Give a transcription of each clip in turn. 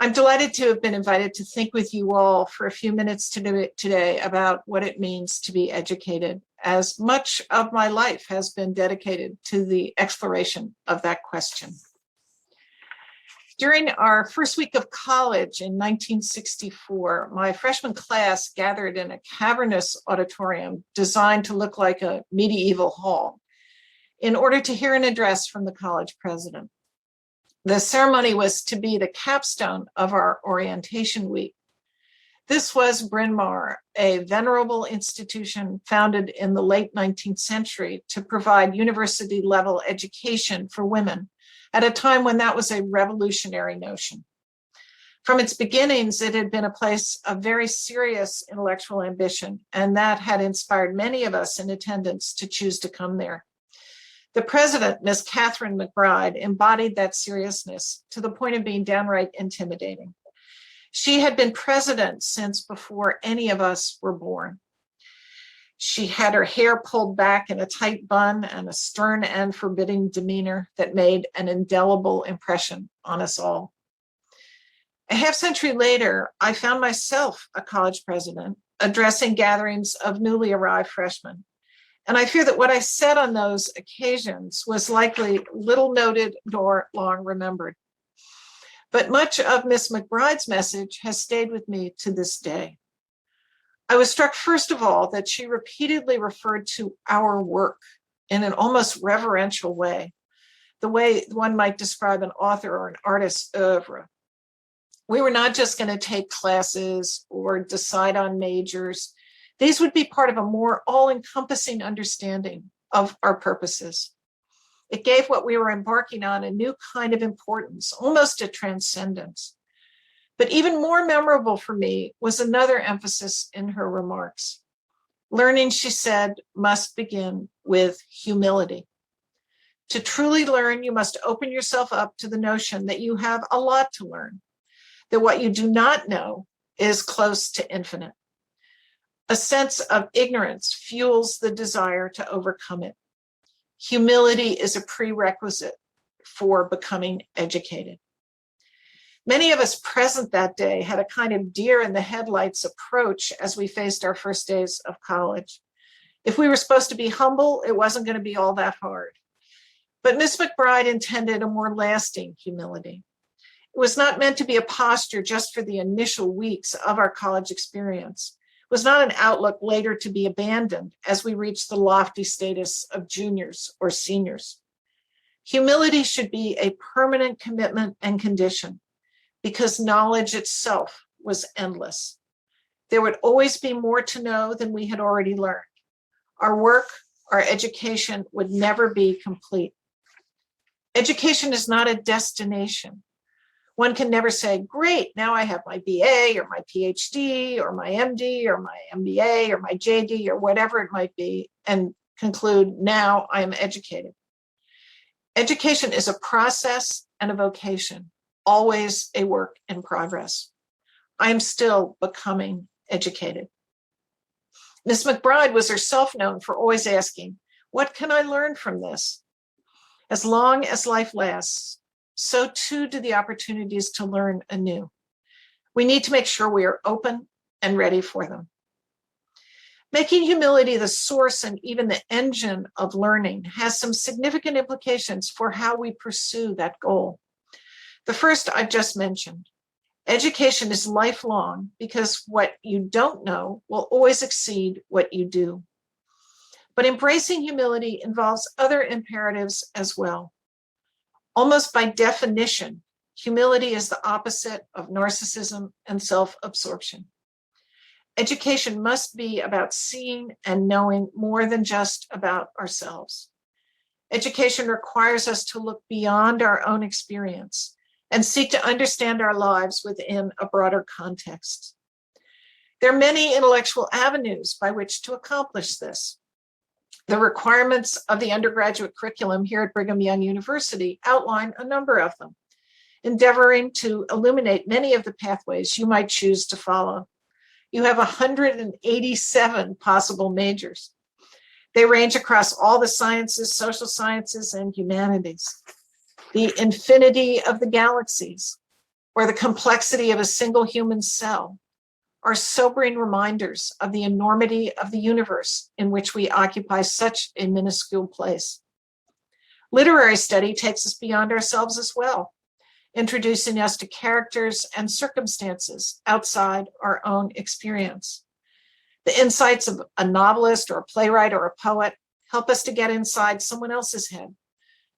I'm delighted to have been invited to think with you all for a few minutes today about what it means to be educated, as much of my life has been dedicated to the exploration of that question. During our first week of college in 1964, my freshman class gathered in a cavernous auditorium designed to look like a medieval hall in order to hear an address from the college president. The ceremony was to be the capstone of our orientation week. This was Bryn Mawr, a venerable institution founded in the late 19th century to provide university-level education for women at a time when that was a revolutionary notion. From its beginnings, it had been a place of very serious intellectual ambition, and that had inspired many of us in attendance to choose to come there. The president, Miss Catherine McBride, embodied that seriousness to the point of being downright intimidating. She had been president since before any of us were born. She had her hair pulled back in a tight bun and a stern and forbidding demeanor that made an indelible impression on us all. A half century later, I found myself a college president addressing gatherings of newly arrived freshmen. And I fear that what I said on those occasions was likely little noted nor long remembered. But much of Miss McBride's message has stayed with me to this day. I was struck, first of all, that she repeatedly referred to our work in an almost reverential way, the way one might describe an author or an artist's oeuvre. We were not just going to take classes or decide on majors. These would be part of a more all-encompassing understanding of our purposes. It gave what we were embarking on a new kind of importance, almost a transcendence. But even more memorable for me was another emphasis in her remarks. Learning, she said, must begin with humility. To truly learn, you must open yourself up to the notion that you have a lot to learn, that what you do not know is close to infinite. A sense of ignorance fuels the desire to overcome it. Humility is a prerequisite for becoming educated. Many of us present that day had a kind of deer in the headlights approach as we faced our first days of college. If we were supposed to be humble, it wasn't going to be all that hard. But Miss McBride intended a more lasting humility. It was not meant to be a posture just for the initial weeks of our college experience. Was not an outlook later to be abandoned as we reach the lofty status of juniors or seniors. Humility should be a permanent commitment and condition because knowledge itself was endless. There would always be more to know than we had already learned. Our work, our education would never be complete. Education is not a destination. One can never say, great, now I have my BA or my PhD or my MD or my MBA or my JD or whatever it might be, and conclude, now I am educated. Education is a process and a vocation, always a work in progress. I am still becoming educated. Miss McBride was herself known for always asking, what can I learn from this? As long as life lasts, so too do the opportunities to learn anew. We need to make sure we are open and ready for them. Making humility the source and even the engine of learning has some significant implications for how we pursue that goal. The first I've just mentioned. Education is lifelong because what you don't know will always exceed what you do. But embracing humility involves other imperatives as well. Almost by definition, humility is the opposite of narcissism and self-absorption. Education must be about seeing and knowing more than just about ourselves. Education requires us to look beyond our own experience and seek to understand our lives within a broader context. There are many intellectual avenues by which to accomplish this. The requirements of the undergraduate curriculum here at Brigham Young University outline a number of them, endeavoring to illuminate many of the pathways you might choose to follow. You have 187 possible majors. They range across all the sciences, social sciences, and humanities. The infinity of the galaxies, or the complexity of a single human cell are sobering reminders of the enormity of the universe in which we occupy such a minuscule place. Literary study takes us beyond ourselves as well, introducing us to characters and circumstances outside our own experience. The insights of a novelist or a playwright or a poet help us to get inside someone else's head,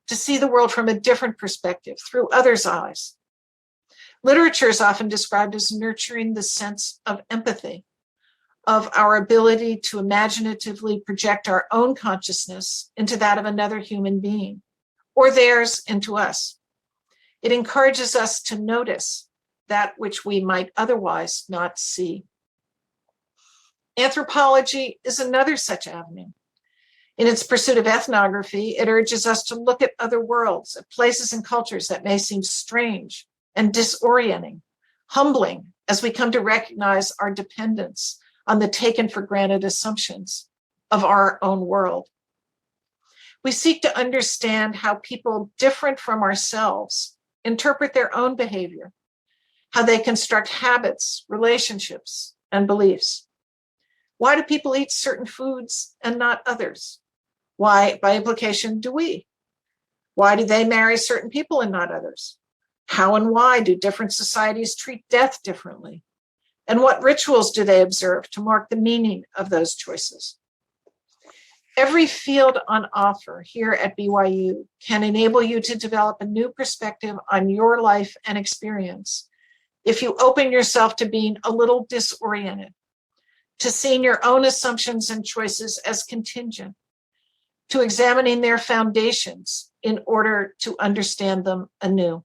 to see the world from a different perspective, through others' eyes. Literature is often described as nurturing the sense of empathy, of our ability to imaginatively project our own consciousness into that of another human being, or theirs into us. It encourages us to notice that which we might otherwise not see. Anthropology is another such avenue. In its pursuit of ethnography, it urges us to look at other worlds, at places and cultures that may seem strange and disorienting, humbling, as we come to recognize our dependence on the taken for granted assumptions of our own world. We seek to understand how people different from ourselves interpret their own behavior, how they construct habits, relationships, and beliefs. Why do people eat certain foods and not others? Why, by implication, do we? Why do they marry certain people and not others? How and why do different societies treat death differently? And what rituals do they observe to mark the meaning of those choices? Every field on offer here at BYU can enable you to develop a new perspective on your life and experience if you open yourself to being a little disoriented, to seeing your own assumptions and choices as contingent, to examining their foundations in order to understand them anew.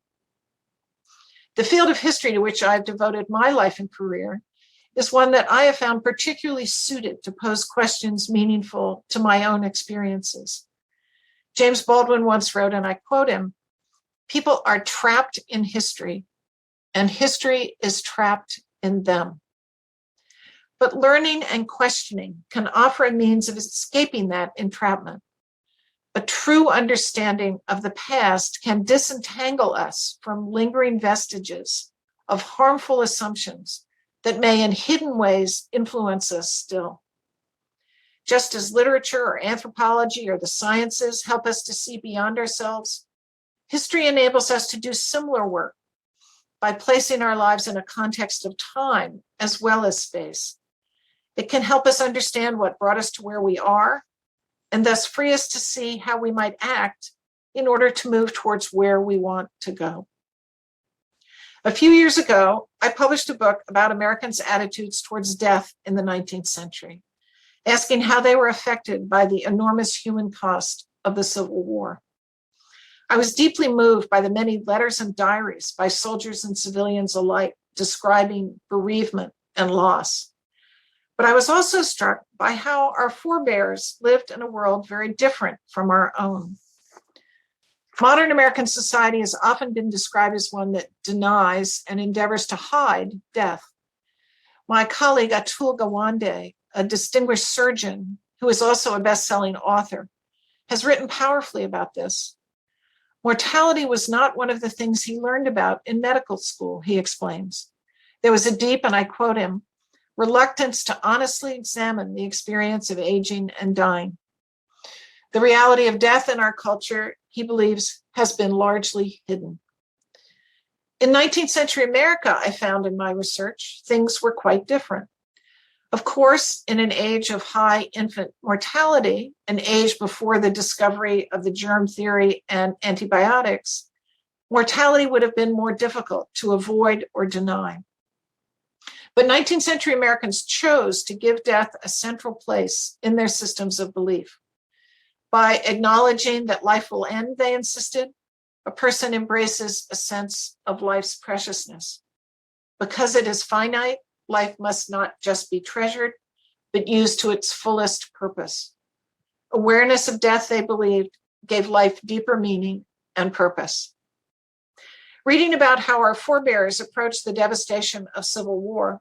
The field of history to which I've devoted my life and career is one that I have found particularly suited to pose questions meaningful to my own experiences. James Baldwin once wrote, and I quote him, "People are trapped in history, and history is trapped in them." But learning and questioning can offer a means of escaping that entrapment. A true understanding of the past can disentangle us from lingering vestiges of harmful assumptions that may in hidden ways influence us still. Just as literature or anthropology or the sciences help us to see beyond ourselves, history enables us to do similar work by placing our lives in a context of time as well as space. It can help us understand what brought us to where we are, and thus free us to see how we might act in order to move towards where we want to go. A few years ago, I published a book about Americans' attitudes towards death in the 19th century, asking how they were affected by the enormous human cost of the Civil War. I was deeply moved by the many letters and diaries by soldiers and civilians alike describing bereavement and loss. But I was also struck by how our forebears lived in a world very different from our own. Modern American society has often been described as one that denies and endeavors to hide death. My colleague Atul Gawande, a distinguished surgeon who is also a best-selling author, has written powerfully about this. Mortality was not one of the things he learned about in medical school, he explains. There was a deep, and I quote him, reluctance to honestly examine the experience of aging and dying. The reality of death in our culture, he believes, has been largely hidden. In 19th century America, I found in my research, things were quite different. Of course, in an age of high infant mortality, an age before the discovery of the germ theory and antibiotics, mortality would have been more difficult to avoid or deny. But 19th century Americans chose to give death a central place in their systems of belief. By acknowledging that life will end, they insisted, a person embraces a sense of life's preciousness. Because it is finite, life must not just be treasured, but used to its fullest purpose. Awareness of death, they believed, gave life deeper meaning and purpose. Reading about how our forebears approached the devastation of civil war,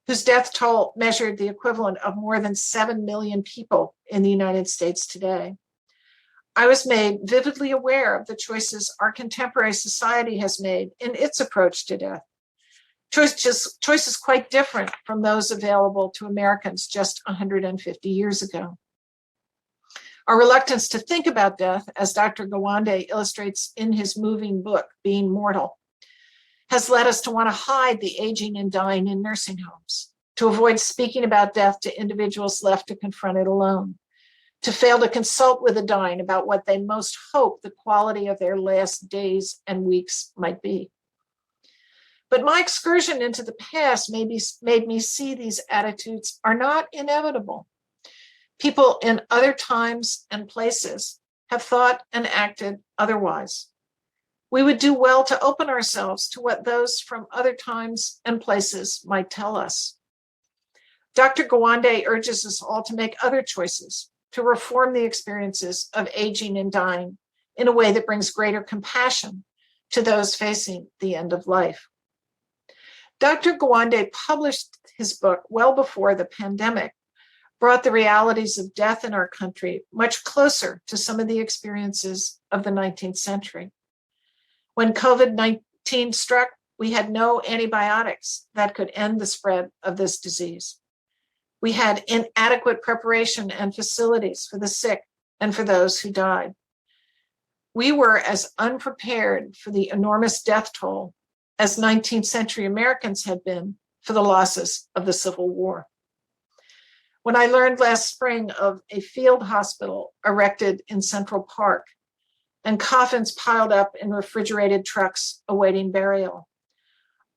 whose death toll measured the equivalent of more than 7 million people in the United States today, I was made vividly aware of the choices our contemporary society has made in its approach to death. Choices quite different from those available to Americans just 150 years ago. Our reluctance to think about death, as Dr. Gawande illustrates in his moving book, Being Mortal, has led us to want to hide the aging and dying in nursing homes, to avoid speaking about death to individuals left to confront it alone, to fail to consult with the dying about what they most hope the quality of their last days and weeks might be. But my excursion into the past made me see these attitudes are not inevitable. People in other times and places have thought and acted otherwise. We would do well to open ourselves to what those from other times and places might tell us. Dr. Gawande urges us all to make other choices, to reform the experiences of aging and dying in a way that brings greater compassion to those facing the end of life. Dr. Gawande published his book well before the pandemic brought the realities of death in our country much closer to some of the experiences of the 19th century. When COVID-19 struck, we had no antibiotics that could end the spread of this disease. We had inadequate preparation and facilities for the sick and for those who died. We were as unprepared for the enormous death toll as 19th century Americans had been for the losses of the Civil War. When I learned last spring of a field hospital erected in Central Park and coffins piled up in refrigerated trucks awaiting burial,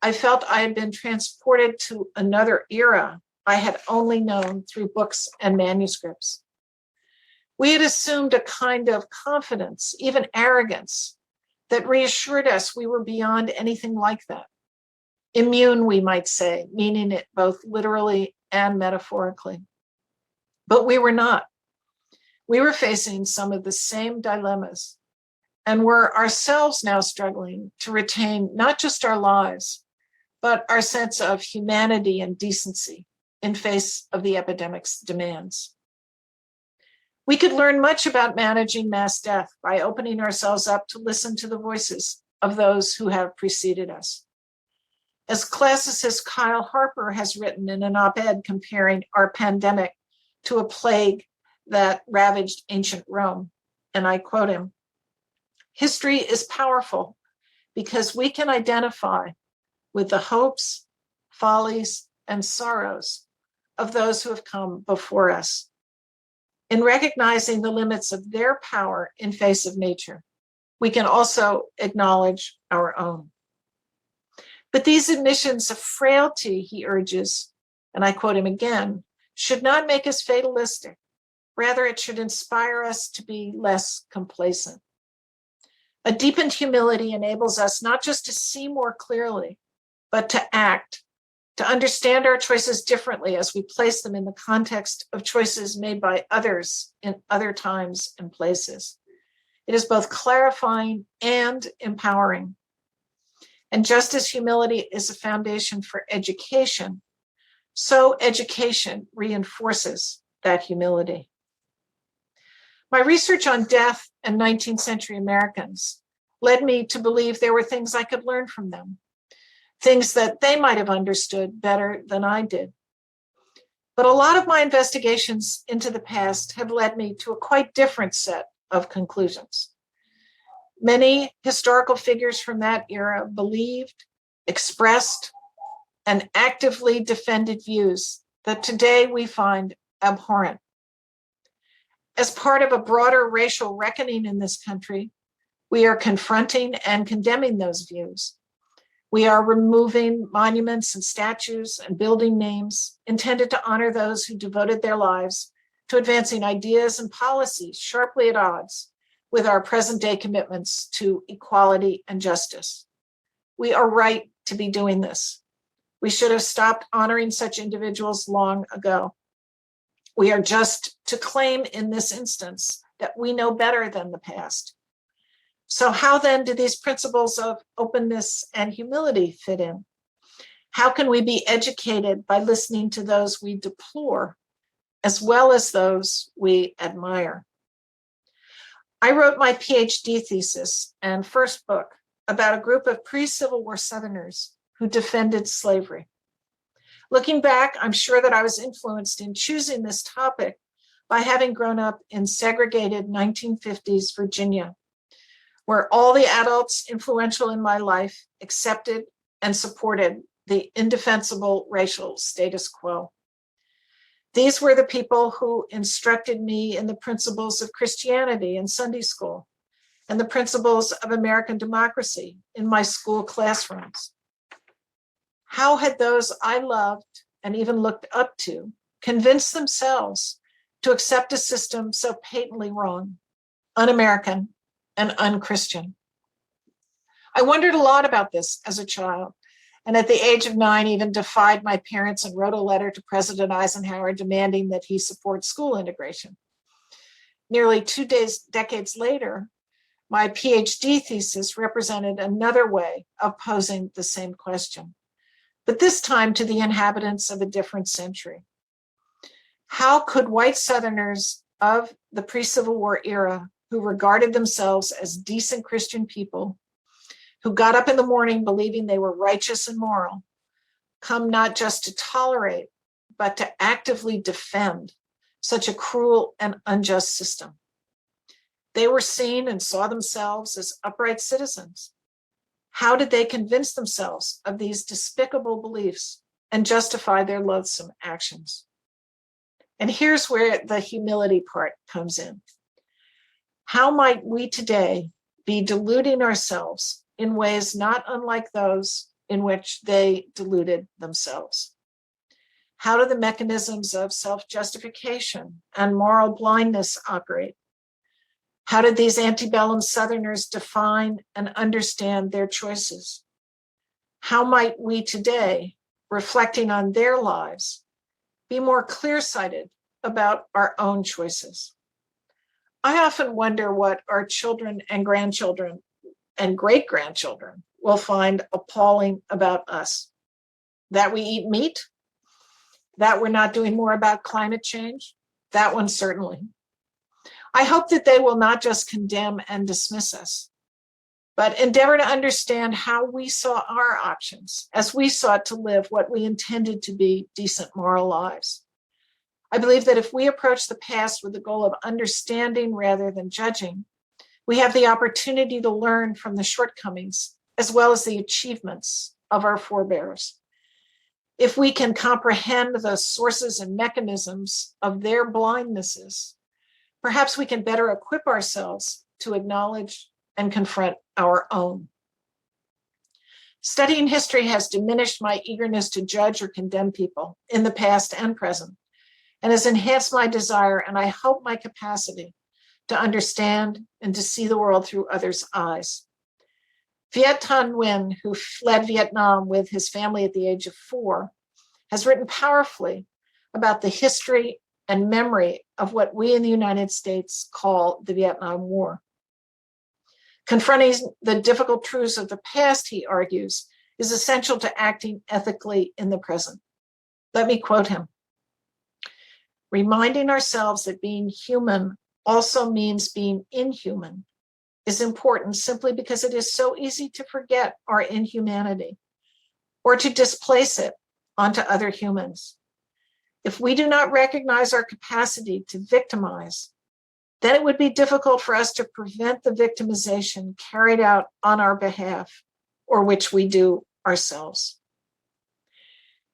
I felt I had been transported to another era I had only known through books and manuscripts. We had assumed a kind of confidence, even arrogance, that reassured us we were beyond anything like that. Immune, we might say, meaning it both literally and metaphorically. But we were not. We were facing some of the same dilemmas and were ourselves now struggling to retain not just our lives, but our sense of humanity and decency in face of the epidemic's demands. We could learn much about managing mass death by opening ourselves up to listen to the voices of those who have preceded us. As classicist Kyle Harper has written in an op-ed comparing our pandemic to a plague that ravaged ancient Rome, and I quote him, "History is powerful because we can identify with the hopes, follies, and sorrows of those who have come before us. In recognizing the limits of their power in face of nature, we can also acknowledge our own." But these admissions of frailty, he urges, and I quote him again, should not make us fatalistic. Rather, it should inspire us to be less complacent. A deepened humility enables us not just to see more clearly, but to act, to understand our choices differently as we place them in the context of choices made by others in other times and places. It is both clarifying and empowering. And just as humility is a foundation for education, so education reinforces that humility. My research on death and 19th century Americans led me to believe there were things I could learn from them, things that they might have understood better than I did. But a lot of my investigations into the past have led me to a quite different set of conclusions. Many historical figures from that era believed, expressed, and actively defended views that today we find abhorrent. As part of a broader racial reckoning in this country, we are confronting and condemning those views. We are removing monuments and statues and building names intended to honor those who devoted their lives to advancing ideas and policies sharply at odds with our present-day commitments to equality and justice. We are right to be doing this. We should have stopped honoring such individuals long ago. We are just to claim in this instance that we know better than the past. So how then do these principles of openness and humility fit in? How can we be educated by listening to those we deplore as well as those we admire? I wrote my PhD thesis and first book about a group of pre-Civil War Southerners who defended slavery. Looking back, I'm sure that I was influenced in choosing this topic by having grown up in segregated 1950s Virginia, where all the adults influential in my life accepted and supported the indefensible racial status quo. These were the people who instructed me in the principles of Christianity in Sunday school and the principles of American democracy in my school classrooms. How had those I loved and even looked up to convinced themselves to accept a system so patently wrong, un-American, and un-Christian? I wondered a lot about this as a child, and at the age of 9, even defied my parents and wrote a letter to President Eisenhower demanding that he support school integration. Nearly 2 decades later, my PhD thesis represented another way of posing the same question, but this time to the inhabitants of a different century. How could white Southerners of the pre-Civil War era, who regarded themselves as decent Christian people, who got up in the morning believing they were righteous and moral, come not just to tolerate, but to actively defend such a cruel and unjust system? They were seen and saw themselves as upright citizens. How did they convince themselves of these despicable beliefs and justify their loathsome actions? And here's where the humility part comes in. How might we today be deluding ourselves in ways not unlike those in which they deluded themselves? How do the mechanisms of self-justification and moral blindness operate? How did these antebellum Southerners define and understand their choices? How might we today, reflecting on their lives, be more clear-sighted about our own choices? I often wonder what our children and grandchildren and great-grandchildren will find appalling about us. That we eat meat? That we're not doing more about climate change? That one certainly. I hope that they will not just condemn and dismiss us, but endeavor to understand how we saw our options as we sought to live what we intended to be decent moral lives. I believe that if we approach the past with the goal of understanding rather than judging, we have the opportunity to learn from the shortcomings as well as the achievements of our forebears. If we can comprehend the sources and mechanisms of their blindnesses, perhaps we can better equip ourselves to acknowledge and confront our own. Studying history has diminished my eagerness to judge or condemn people in the past and present, and has enhanced my desire and I hope my capacity to understand and to see the world through others' eyes. Viet Thanh Nguyen, who fled Vietnam with his family at the age of 4, has written powerfully about the history and memory of what we in the United States call the Vietnam War. Confronting the difficult truths of the past, he argues, is essential to acting ethically in the present. Let me quote him. Reminding ourselves that being human also means being inhuman is important simply because it is so easy to forget our inhumanity or to displace it onto other humans. If we do not recognize our capacity to victimize, then it would be difficult for us to prevent the victimization carried out on our behalf, or which we do ourselves.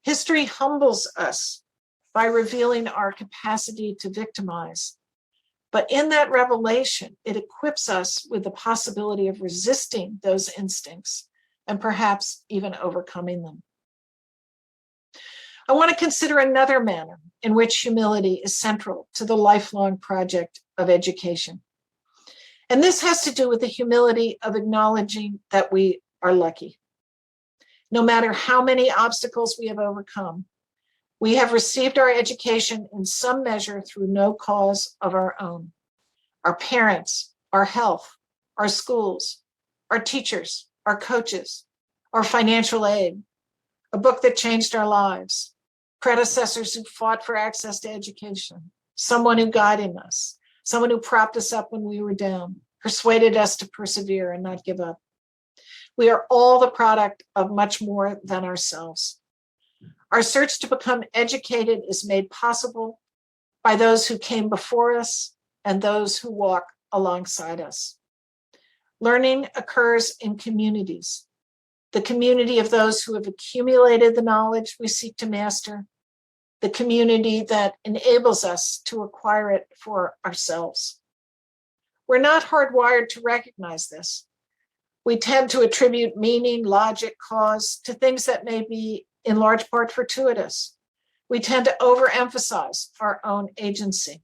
History humbles us by revealing our capacity to victimize, but in that revelation, it equips us with the possibility of resisting those instincts and perhaps even overcoming them. I want to consider another manner in which humility is central to the lifelong project of education. And this has to do with the humility of acknowledging that we are lucky. No matter how many obstacles we have overcome, we have received our education in some measure through no cause of our own. Our parents, our health, our schools, our teachers, our coaches, our financial aid, a book that changed our lives, predecessors who fought for access to education, someone who guided us, someone who propped us up when we were down. persuaded us to persevere and not give up. We are all the product of much more than ourselves. Our search to become educated is made possible by those who came before us and those who walk alongside us. Learning occurs in communities, the community of those who have accumulated the knowledge we seek to master, the community that enables us to acquire it for ourselves. We're not hardwired to recognize this. We tend to attribute meaning, logic, cause to things that may be in large part fortuitous. We tend to overemphasize our own agency.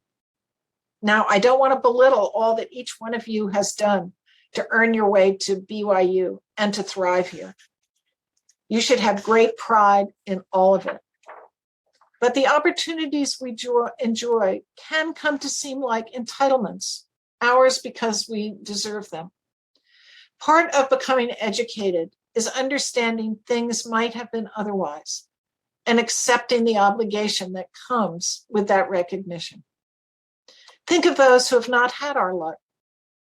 Now, I don't want to belittle all that each one of you has done to earn your way to BYU and to thrive here. You should have great pride in all of it. But the opportunities we enjoy can come to seem like entitlements, ours because we deserve them. Part of becoming educated is understanding things might have been otherwise and accepting the obligation that comes with that recognition. Think of those who have not had our luck.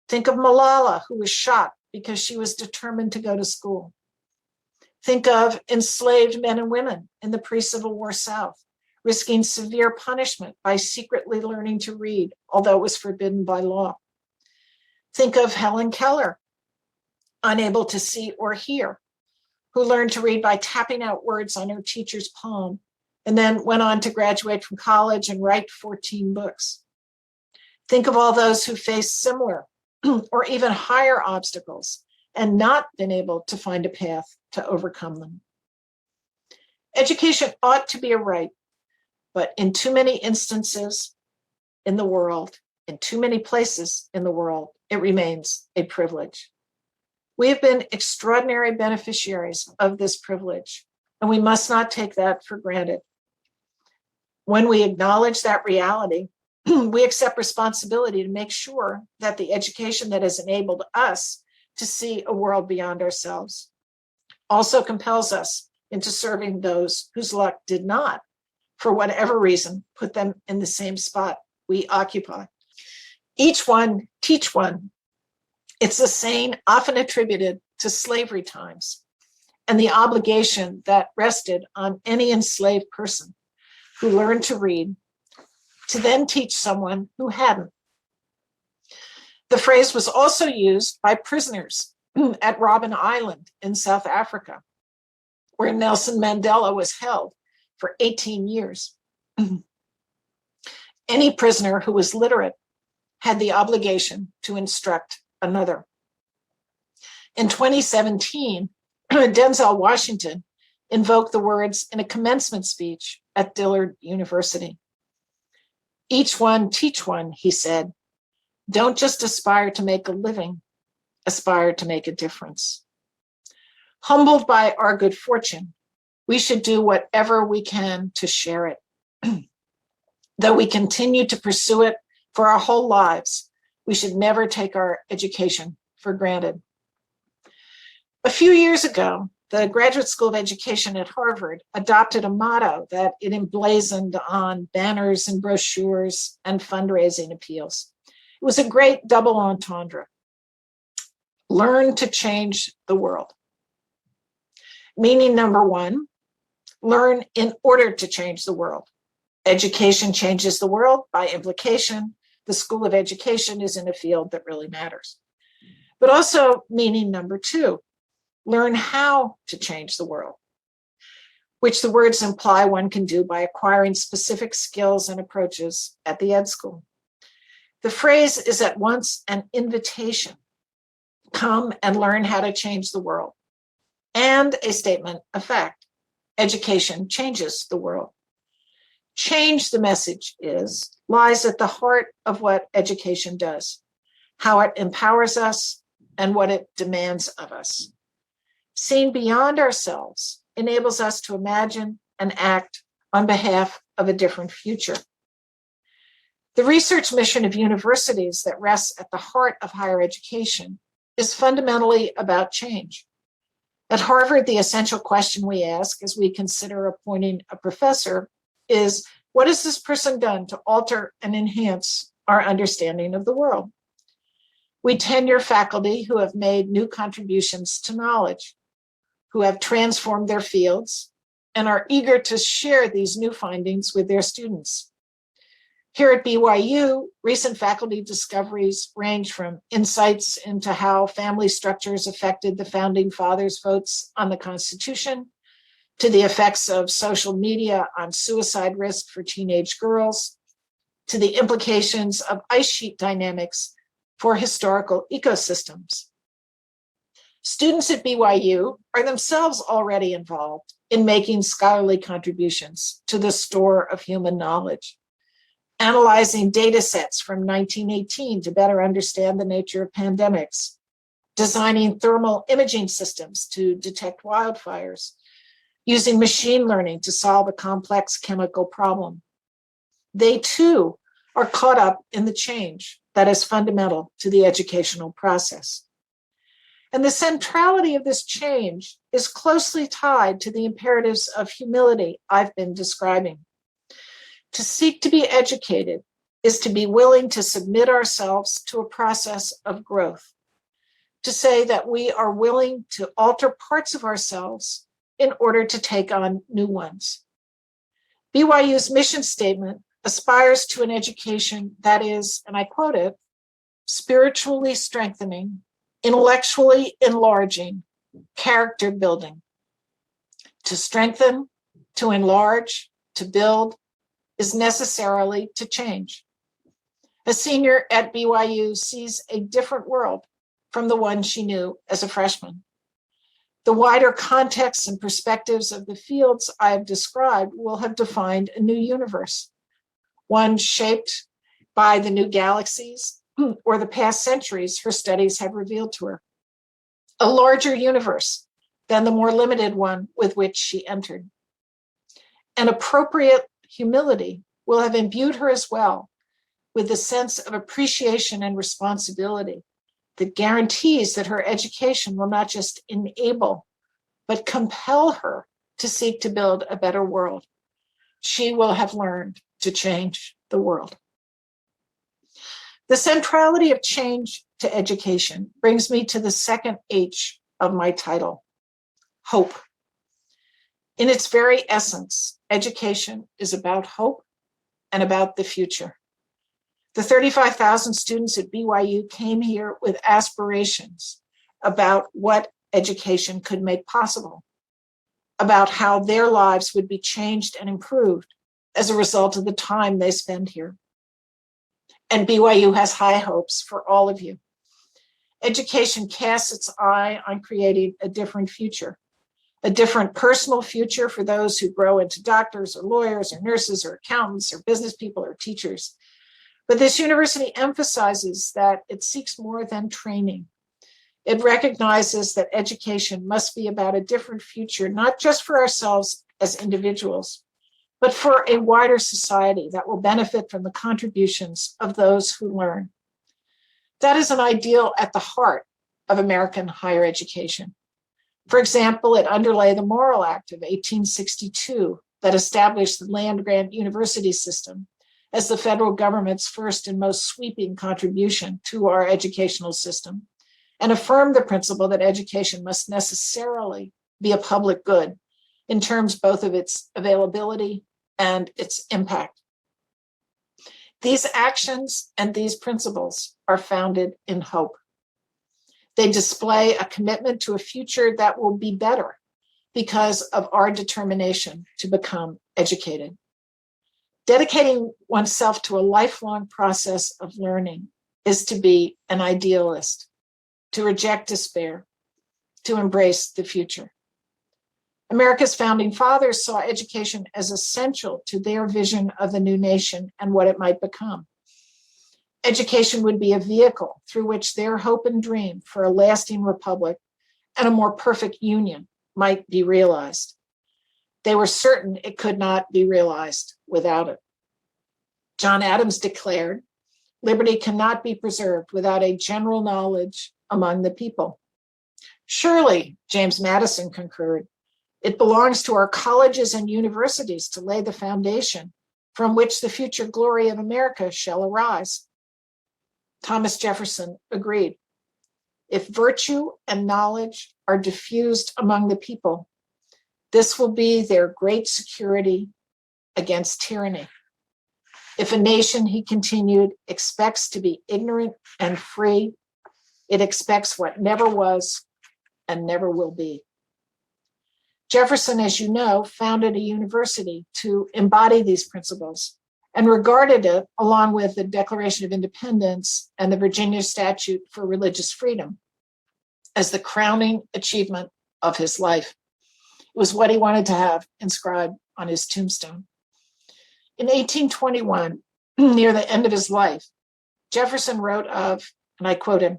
Think of Malala, who was shot because she was determined to go to school. Think of enslaved men and women in the pre-Civil War South, risking severe punishment by secretly learning to read, although it was forbidden by law. Think of Helen Keller, unable to see or hear, who learned to read by tapping out words on her teacher's palm, and then went on to graduate from college and write 14 books. Think of all those who faced similar or even higher obstacles and not been able to find a path to overcome them. Education ought to be a right, but in too many instances in the world, in too many places in the world, it remains a privilege. We have been extraordinary beneficiaries of this privilege, and we must not take that for granted. When we acknowledge that reality, we accept responsibility to make sure that the education that has enabled us to see a world beyond ourselves also compels us into serving those whose luck did not, for whatever reason, put them in the same spot we occupy. Each one, teach one. It's a saying often attributed to slavery times and the obligation that rested on any enslaved person who learned to read to then teach someone who hadn't. The phrase was also used by prisoners at Robben Island in South Africa, where Nelson Mandela was held for 18 years. Any prisoner who was literate had the obligation to instruct another. In 2017, Denzel Washington invoked the words in a commencement speech at Dillard University. Each one, teach one, he said. Don't just aspire to make a living, aspire to make a difference. Humbled by our good fortune, we should do whatever we can to share it. Though we continue to pursue it for our whole lives, we should never take our education for granted. A few years ago, the Graduate School of Education at Harvard adopted a motto that it emblazoned on banners and brochures and fundraising appeals. It was a great double entendre. Learn to change the world. Meaning number one, learn in order to change the world. Education changes the world. By implication, the School of Education is in a field that really matters. But also meaning number two, learn how to change the world, which the words imply one can do by acquiring specific skills and approaches at the ed school. The phrase is at once an invitation, come and learn how to change the world, and a statement of fact, education changes the world. Change, the message is, lies at the heart of what education does, how it empowers us and what it demands of us. Seen beyond ourselves enables us to imagine and act on behalf of a different future. The research mission of universities that rests at the heart of higher education is fundamentally about change. At Harvard, the essential question we ask as we consider appointing a professor is, what has this person done to alter and enhance our understanding of the world? We tenure faculty who have made new contributions to knowledge, who have transformed their fields, and are eager to share these new findings with their students. Here at BYU, recent faculty discoveries range from insights into how family structures affected the founding fathers' votes on the Constitution, to the effects of social media on suicide risk for teenage girls, to the implications of ice sheet dynamics for historical ecosystems. Students at BYU are themselves already involved in making scholarly contributions to the store of human knowledge, analyzing data sets from 1918 to better understand the nature of pandemics, designing thermal imaging systems to detect wildfires, using machine learning to solve a complex chemical problem. They too are caught up in the change that is fundamental to the educational process. And the centrality of this change is closely tied to the imperatives of humility I've been describing. To seek to be educated is to be willing to submit ourselves to a process of growth, to say that we are willing to alter parts of ourselves in order to take on new ones. BYU's mission statement aspires to an education that is, and I quote it, spiritually strengthening, intellectually enlarging, character building. To strengthen, to enlarge, to build is necessarily to change. A senior at BYU sees a different world from the one she knew as a freshman. The wider contexts and perspectives of the fields I have described will have defined a new universe, one shaped by the new galaxies or the past centuries her studies have revealed to her. A larger universe than the more limited one with which she entered. An appropriate humility will have imbued her as well with the sense of appreciation and responsibility that guarantees that her education will not just enable, but compel her to seek to build a better world. She will have learned to change the world. The centrality of change to education brings me to the second H of my title, hope. In its very essence, education is about hope and about the future. The 35,000 students at BYU came here with aspirations about what education could make possible, about how their lives would be changed and improved as a result of the time they spend here. And BYU has high hopes for all of you. Education casts its eye on creating a different future, a different personal future for those who grow into doctors or lawyers or nurses or accountants or business people or teachers. But this university emphasizes that it seeks more than training. It recognizes that education must be about a different future, not just for ourselves as individuals, but for a wider society that will benefit from the contributions of those who learn. That is an ideal at the heart of American higher education. For example, it underlay the Morrill Act of 1862 that established the land-grant university system as the federal government's first and most sweeping contribution to our educational system, and affirmed the principle that education must necessarily be a public good in terms both of its availability and its impact. These actions and these principles are founded in hope. They display a commitment to a future that will be better because of our determination to become educated. Dedicating oneself to a lifelong process of learning is to be an idealist, to reject despair, to embrace the future. America's founding fathers saw education as essential to their vision of the new nation and what it might become. Education would be a vehicle through which their hope and dream for a lasting republic and a more perfect union might be realized. They were certain it could not be realized without it. John Adams declared, "Liberty cannot be preserved without a general knowledge among the people." Surely, James Madison concurred, it belongs to our colleges and universities to lay the foundation from which the future glory of America shall arise. Thomas Jefferson agreed. If virtue and knowledge are diffused among the people, this will be their great security against tyranny. If a nation, he continued, expects to be ignorant and free, it expects what never was and never will be. Jefferson, as you know, founded a university to embody these principles and regarded it, along with the Declaration of Independence and the Virginia Statute for Religious Freedom, as the crowning achievement of his life. It was what he wanted to have inscribed on his tombstone. In 1821, near the end of his life, Jefferson wrote of, and I quote him,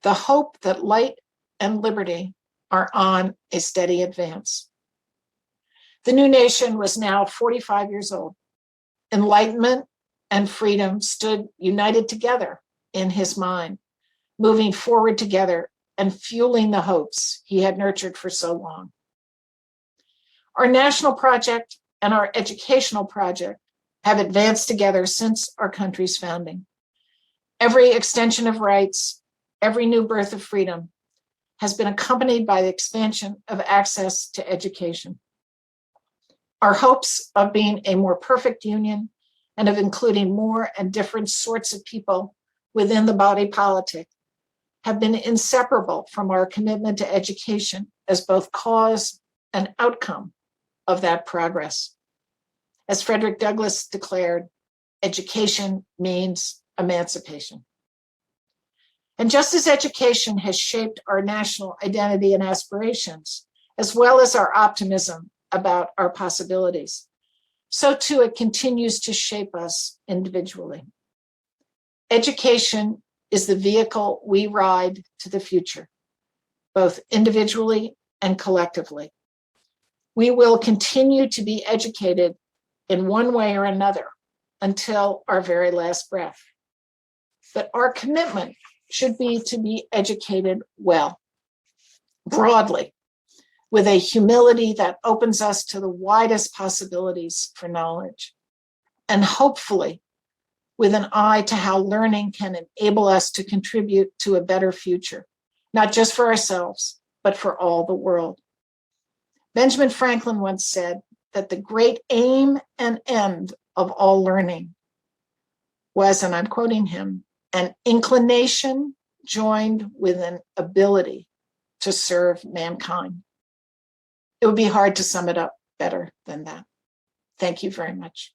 "The hope that light and liberty are on a steady advance." The new nation was now 45 years old. Enlightenment and freedom stood united together in his mind, moving forward together and fueling the hopes he had nurtured for so long. Our national project and our educational project have advanced together since our country's founding. Every extension of rights, every new birth of freedom has been accompanied by the expansion of access to education. Our hopes of being a more perfect union and of including more and different sorts of people within the body politic have been inseparable from our commitment to education as both cause and outcome of that progress. As Frederick Douglass declared, education means emancipation. And just as education has shaped our national identity and aspirations, as well as our optimism about our possibilities, so too it continues to shape us individually. Education is the vehicle we ride to the future, both individually and collectively. We will continue to be educated in one way or another until our very last breath. But our commitment should be to be educated well, broadly, with a humility that opens us to the widest possibilities for knowledge, and hopefully with an eye to how learning can enable us to contribute to a better future, not just for ourselves, but for all the world. Benjamin Franklin once said that the great aim and end of all learning was, and I'm quoting him, an inclination joined with an ability to serve mankind. It would be hard to sum it up better than that. Thank you very much.